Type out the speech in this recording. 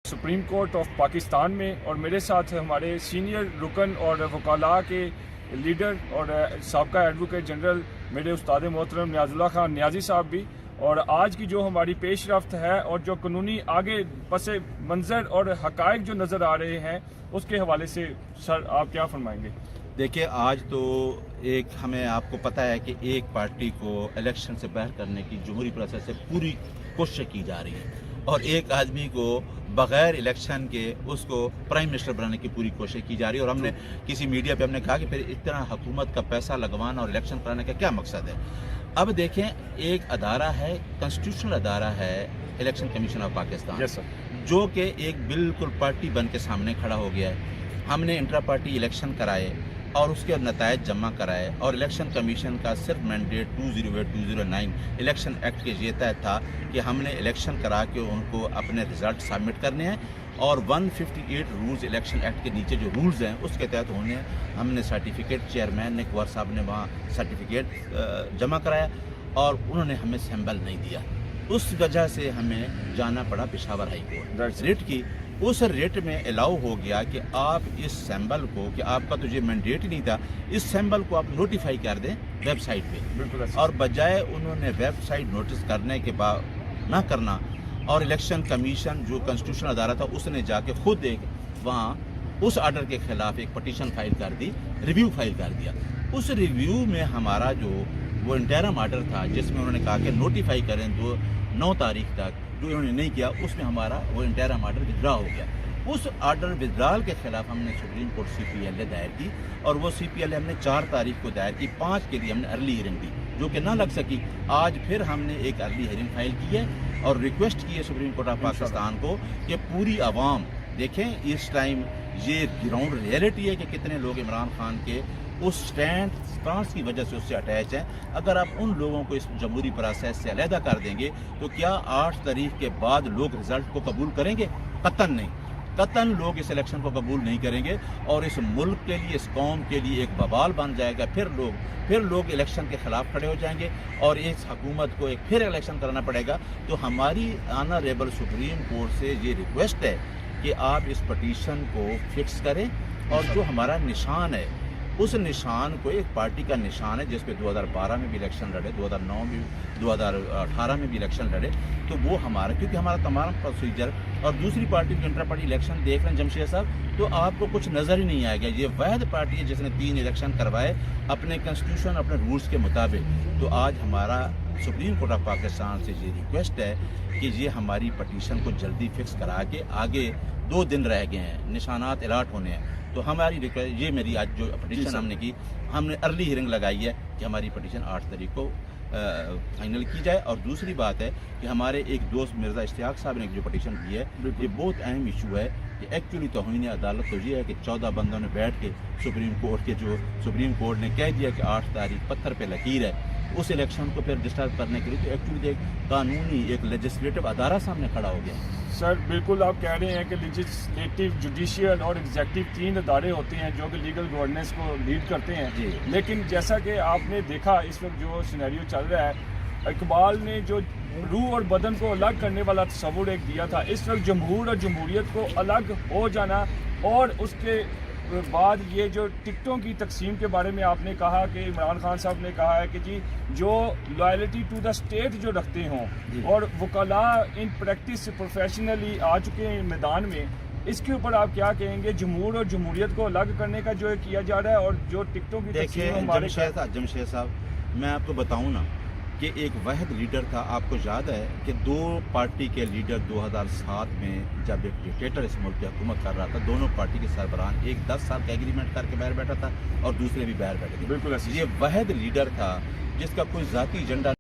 Supreme court of Pakistan میں، اور میرے ساتھ ہمارے سینئر رکن اور وکلاء کے لیڈر اور سابقہ ایڈوکیٹ جنرل میرے استاد محترم نیاز اللہ خان نیازی صاحب بھی، اور آج کی جو ہماری پیش رفت ہے اور جو قانونی آگے پس منظر اور حقائق جو نظر آ رہے ہیں اس کے حوالے سے سر آپ کیا فرمائیں گے؟ دیکھیے، آج تو ہمیں آپ کو پتہ ہے کہ ایک پارٹی کو الیکشن سے باہر کرنے کی جمہوری پروسیس سے پوری کوشش کی جا رہی ہے، اور ایک آدمی کو بغیر الیکشن کے اس کو پرائم منسٹر بنانے کی پوری کوشش کی جا رہی ہے۔ اور ہم نے کسی میڈیا پہ ہم نے کہا کہ پھر اتنا حکومت کا پیسہ لگوانا اور الیکشن کرانے کا کیا مقصد ہے؟ اب دیکھیں، ایک ادارہ ہے، کنسٹیٹیوشنل ادارہ ہے الیکشن کمیشن آف پاکستان، جو کہ ایک بالکل پارٹی بن کے سامنے کھڑا ہو گیا ہے۔ ہم نے انٹرا پارٹی الیکشن کرائے اور اس کے نتائج جمع کرائے، اور الیکشن کمیشن کا صرف مینڈیٹ 2008-2009 الیکشن ایکٹ کے یہ تحت تھا کہ ہم نے الیکشن کرا کے ان کو اپنے رزلٹ سبمٹ کرنے ہیں، اور 158 رولز الیکشن ایکٹ کے نیچے جو رولز ہیں اس کے تحت ہم نے سرٹیفکیٹ، چیئرمین نے کنور صاحب نے وہاں سرٹیفکیٹ جمع کرایا، اور انہوں نے ہمیں سیمبل نہیں دیا۔ اس وجہ سے ہمیں جانا پڑا پشاور ہائی کورٹ ریٹ کی۔ اس ریٹ میں الاؤ ہو گیا کہ آپ اس سیمبل کو، کہ آپ کا تو یہ مینڈیٹ ہی نہیں تھا، اس سیمبل کو آپ نوٹیفائی کر دیں ویب سائٹ پہ، اور بجائے انہوں نے ویب سائٹ نوٹس کرنے کے بعد نہ کرنا، اور الیکشن کمیشن جو کنسٹیٹیوشنل ادارہ تھا اس نے جا کے خود وہاں اس آرڈر کے خلاف ایک پٹیشن فائل کر دی، ریویو فائل کر دیا۔ اس ریویو میں ہمارا جو وہ انٹرم آرڈر تھا جس میں انہوں نے کہا کہ نوٹیفائی کریں 9 تاریخ تک، جو انہوں نے نہیں کیا، اس میں ہمارا وہ انٹرم آرڈر ودرا ہو گیا۔ اس آرڈر ودرال کے خلاف ہم نے سپریم کورٹ CPLA دائر کی، اور وہ CPLA ہم نے 4 تاریخ کو دائر کی، 5 کے لیے ہم نے ارلی ہیئرنگ دی جو کہ نہ لگ سکی۔ آج پھر ہم نے ایک ارلی ہیئرنگ فائل کی ہے اور ریکویسٹ کی ہے سپریم کورٹ آف پاکستان کو کہ پوری عوام دیکھیں، اس ٹائم یہ گراؤنڈ ریئلٹی ہے کہ کتنے لوگ عمران خان کے اس اسٹانس کی وجہ سے اس سے اٹیچ ہیں۔ اگر آپ ان لوگوں کو اس جمہوری پروسیس سے علیحدہ کر دیں گے تو کیا 8 تاریخ کے بعد لوگ رزلٹ کو قبول کریں گے؟ قطعاً نہیں، قطعاً لوگ اس الیکشن کو قبول نہیں کریں گے، اور اس ملک کے لیے، اس قوم کے لیے ایک وبال بن جائے گا۔ پھر لوگ الیکشن کے خلاف کھڑے ہو جائیں گے، اور اس حکومت کو ایک پھر الیکشن کرنا پڑے گا۔ تو ہماری آنریبل سپریم کورٹ سے یہ ریکویسٹ ہے کہ آپ اس پٹیشن کو فکس کریں، اور جو ہمارا نشان ہے اس نشان کو، ایک پارٹی کا نشان ہے جس پہ 2012 میں بھی الیکشن لڑے، 2009 میں 2018 میں بھی الیکشن لڑے، تو وہ ہمارا، کیونکہ ہمارا تمام پروسیجر، اور دوسری پارٹی کے انٹر پارٹی الیکشن دیکھ رہے ہیں جمشید صاحب، تو آپ کو کچھ نظر ہی نہیں آئے گا۔ یہ واحد پارٹی ہے جس نے 3 الیکشن کروائے اپنے کنسٹیٹیوشن، اپنے رولز کے مطابق۔ تو آج ہمارا سپریم کورٹ آف پاکستان سے یہ ریکویسٹ ہے کہ یہ ہماری پٹیشن کو جلدی فکس کرا کے، آگے 2 دن رہ گئے ہیں، نشانات الاٹ ہونے ہیں، تو ہماری ریکویسٹ یہ، میری آج جو پٹیشن ہم نے کی، ہم نے ارلی ہیئرنگ لگائی ہے کہ ہماری پٹیشن 8 تاریخ کو فائنل کی جائے۔ اور دوسری بات ہے کہ ہمارے ایک دوست مرزا اشتیاق صاحب نے جو پٹیشن کی ہے، یہ بہت اہم ایشو ہے کہ ایکچولی توہین عدالت تو یہ ہے کہ 14 بندوں نے بیٹھ کے سپریم کورٹ نے کہہ دیا کہ 8 تاریخ پتھر پہ لکیر ہے، اس الیکشن کو پھر ڈسٹرب کرنے کے لیے تو ایکچولی ایک قانونی، ایک لیجسلیٹو ادارہ سامنے کھڑا ہو گیا۔ سر بالکل آپ کہہ رہے ہیں کہ لیجسلیٹو، جوڈیشیل اور ایگزیکٹو 3 ادارے ہوتے ہیں جو کہ لیگل گورننس کو لیڈ کرتے ہیں، لیکن جیسا کہ آپ نے دیکھا اس وقت جو سینیریو چل رہا ہے، اقبال نے جو روح اور بدن کو الگ کرنے والا تصور ایک دیا تھا، اس وقت جمہور اور جمہوریت کو الگ ہو جانا، اور اس کے بعد یہ جو ٹکٹوں کی تقسیم کے بارے میں آپ نے کہا کہ عمران خان صاحب نے کہا ہے کہ جی جو لائلٹی ٹو دا اسٹیٹ جو رکھتے ہوں، اور وکلاء ان پریکٹس پروفیشنلی آ چکے ہیں میدان میں، اس کے اوپر آپ کیا کہیں گے؟ جمہور اور جمہوریت کو الگ کرنے کا جو کیا جا رہا ہے، اور جو ٹکٹوں کی تقسیم ہمارے جمشید صاحب، میں آپ کو بتاؤں نا کہ ایک واحد لیڈر تھا۔ آپ کو یاد ہے کہ 2 پارٹی کے لیڈر 2007 میں جب ایک ڈکٹیٹر اس ملک کی حکومت کر رہا تھا، دونوں پارٹی کے سربراہ، ایک 10 سال کا ایگریمنٹ کر کے باہر بیٹھا تھا اور دوسرے بھی باہر بیٹھے تھے۔ بالکل یہ واحد لیڈر تھا جس کا کوئی ذاتی ایجنڈا